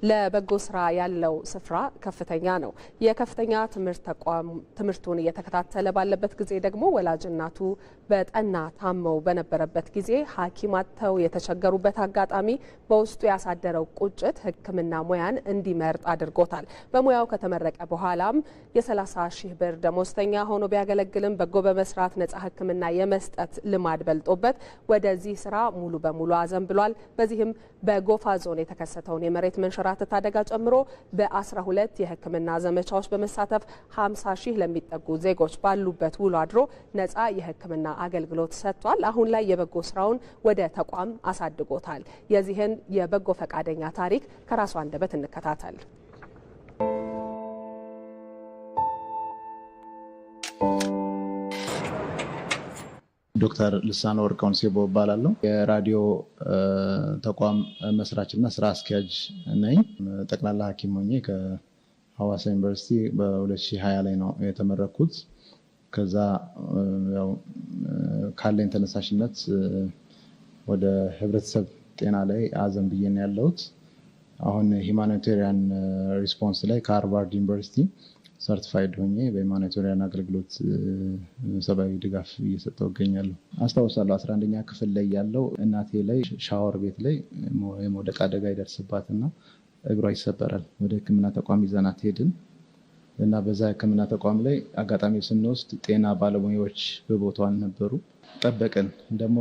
ለበጎ ስራ ያለው ስፍራ ከፍተኛ ነው። የከፍተኛ ትምህርቱን እየተከታተለ ባለበት ጊዜ ደግሞ ወላጅ እናቱ በጠና ታመው በነበረበት ጊዜ ሐኪም አጥተው የተቸገሩበት አጋጣሚ በውስጡ ያሳደረው ቁጭት ሕክምና ሙያን እንዲመርጥ አድርጎታል። በሙያው ከተመረቀ በኋላም የ30 ሺህ ብር ደሞዝተኛ ሆኖ ቢያገለግልም በጎ በመስራት ነጻ ሕክምና የመስጠት ልማድ በልጦበት ወደዚህ ስራ ሙሉ በሙሉ አዘንብሏል። በዚህም በጎፋ ዞን የተከሰተውን የመሬት መንሸራተት አደጋ ጨምሮ በ12 የሕክምና ዘመቻዎች በመሳተፍ 50 ሺህ ለሚጠጉ ዜጎች ባሉበት ውሎ አድሮ ነጻ የሕክምና አገልግሎት ሰጥቷል። አሁን ላይ የበጎ ስራውን ወደ ተቋም አሳድጎታል። የዚህን የበጎ ፈቃደኛ ታሪክ ከራሱ አንደበት እንከታተል። ዶክተር ልሳነ ወርቅ ኮንሴቦ እባላለሁ። የራዲዮ ተቋም መስራችና ስራ አስኪያጅ ነኝ። ጠቅላላ ሐኪም ሆኜ ከሐዋሳ ዩኒቨርሲቲ በ2020 ላይ ነው የተመረኩት። ከዛ ያው ካለኝ ተነሳሽነት ወደ ህብረተሰብ ጤና ላይ አዘን ብዬ ነው ያለሁት። አሁን ሂማኒቴሪያን ሪስፖንስ ላይ ከሃርቫርድ ዩኒቨርሲቲ ሰርቲፋይድ ሆኜ በሂማኒቴሪያን አገልግሎት ሰብአዊ ድጋፍ እየሰጠው እገኛለሁ። አስታውሳለሁ 11ኛ ክፍል ላይ ያለው እናቴ ላይ ሻወር ቤት ላይ የመውደቅ አደጋ ይደርስባትና እግሯ ይሰበራል። ወደ ሕክምና ተቋም ይዘናት ሄድን እና በዛ ሕክምና ተቋም ላይ አጋጣሚ ስንወስድ ጤና ባለሙያዎች በቦታው አልነበሩ። ጠበቅን። ደግሞ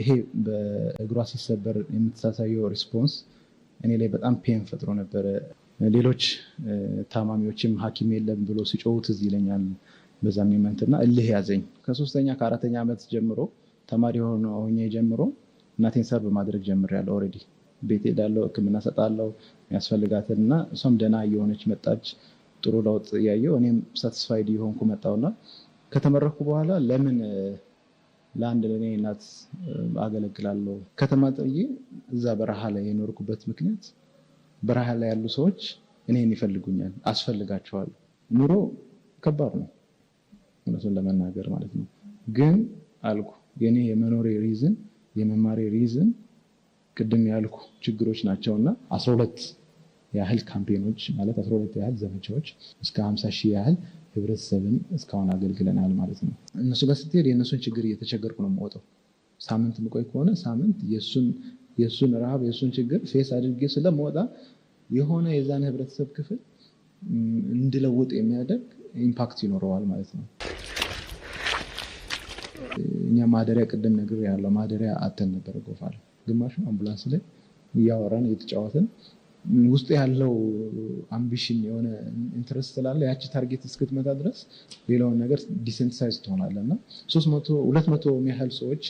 ይሄ በእግሯ ሲሰበር የምትሳሳየው ሪስፖንስ እኔ ላይ በጣም ፔን ፈጥሮ ነበረ። ሌሎች ታማሚዎችም ሐኪም የለም ብሎ ሲጮሁ ትዝ ይለኛል። በዛ ሞመንትና እልህ ያዘኝ። ከ3ኛ ከ4ኛ ዓመት ጀምሮ ተማሪ ሆኜ ጀምሮ እናቴን ሰርቭ ማድረግ ጀምሬያለሁ። ኦልሬዲ ቤት ሄዳለሁ፣ ሕክምና ሰጣለሁ የሚያስፈልጋትና እሷም ደህና እየሆነች መጣች። ጥሩ ለውጥ ያየው እኔም ሳቲስፋይድ የሆንኩ መጣውና ከተመረኩ በኋላ ለምን ለአንድ ለኔ እናት አገለግላለሁ። ከተማ ጥዬ እዛ በረሃ ላይ የኖርኩበት ምክንያት በረሃ ላይ ያሉ ሰዎች እኔን ይፈልጉኛል፣ አስፈልጋቸዋለሁ። ኑሮ ከባድ ነው እውነቱን ለመናገር ማለት ነው። ግን አልኩ የኔ የመኖሬ ሪዝን የመማሬ ሪዝን ቅድም ያልኩ ችግሮች ናቸውና 12 ያህል ካምፔኖች ማለት 12 ያህል ዘመቻዎች እስከ 50 ሺህ ያህል ህብረተሰብን እስካሁን አገልግለናል ማለት ነው። እነሱ ጋር ስትሄድ የእነሱን ችግር እየተቸገርኩ ነው የምወጣው። ሳምንት ምቆይ ከሆነ ሳምንት የሱን ረሃብ የሱን ችግር ፌስ አድርጌ ስለምወጣ የሆነ የዛን ህብረተሰብ ክፍል እንድለውጥ የሚያደርግ ኢምፓክት ይኖረዋል ማለት ነው። እኛ ማደሪያ ቅድም ነገር ያለው ማደሪያ አተን ነበር ጎፋ ላይ። ግማሹ አምቡላንስ ላይ እያወራን እየተጫወትን ውስጥ ያለው አምቢሽን የሆነ ኢንትረስት ስላለ ያቺ ታርጌት እስክትመታ ድረስ ሌላውን ነገር ዲሴንሳይዝ ትሆናለና 200 የሚያህል ሰዎች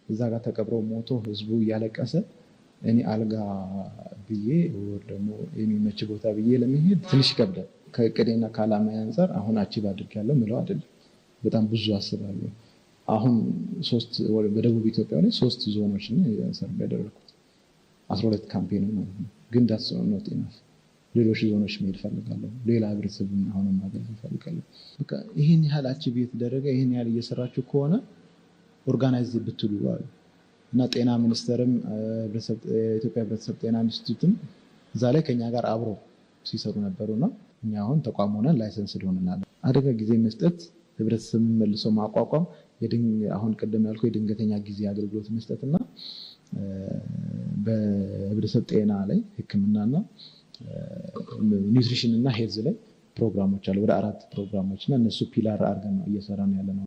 እዛ ጋር ተቀብረው ሞቶ ህዝቡ እያለቀሰ እኔ አልጋ ብዬ ወር ደግሞ የሚመች ቦታ ብዬ ለመሄድ ትንሽ ይከብዳል። ከእቅዴና ከዓላማዬ አንፃር አሁን አቺቭ አድርጌያለሁ ምለው አይደለም። በጣም ብዙ አስባለሁ። አሁን በደቡብ ኢትዮጵያ ላይ 3 ዞኖች ነው ሰርቬ ያደረኩት 12 ካምፔን ነው። ግን ዳስ ኖት ኢናፍ። ሌሎች ዞኖች መሄድ ፈልጋለሁ። ሌላ ህብረተሰብን አሁን ማገልገል ፈልጋለሁ። በቃ ይሄን ያህል አቺቭ የተደረገ ይሄን ያህል እየሰራችሁ ከሆነ ኦርጋናይዝ ብትሉ እና ጤና ሚኒስቴርም የኢትዮጵያ ህብረተሰብ ጤና ኢንስቲትዩትም እዛ ላይ ከኛ ጋር አብሮ ሲሰሩ ነበሩና እኛ አሁን ተቋም ሆነን ላይሰንስ ሆነናል። አደጋ ጊዜ መስጠት፣ ህብረተሰብን መልሶ ማቋቋም፣ አሁን ቀደም ያልኩ የድንገተኛ ጊዜ አገልግሎት መስጠትና በህብረተሰብ ጤና ላይ ህክምናና ኒውትሪሽን እና ሄልዝ ላይ ፕሮግራሞች አሉ። ወደ 4 ፕሮግራሞችና እነሱ ፒላር አድርገን ነው እየሰራን ያለነው።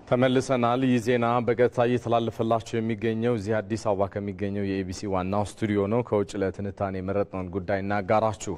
ተመልሰናል። ይህ ዜና በቀጥታ እየተላለፈላችሁ የሚገኘው እዚህ አዲስ አበባ ከሚገኘው የኤቢሲ ዋናው ስቱዲዮ ነው። ከውጭ ለትንታኔ የመረጥነውን ጉዳይ እናጋራችሁ።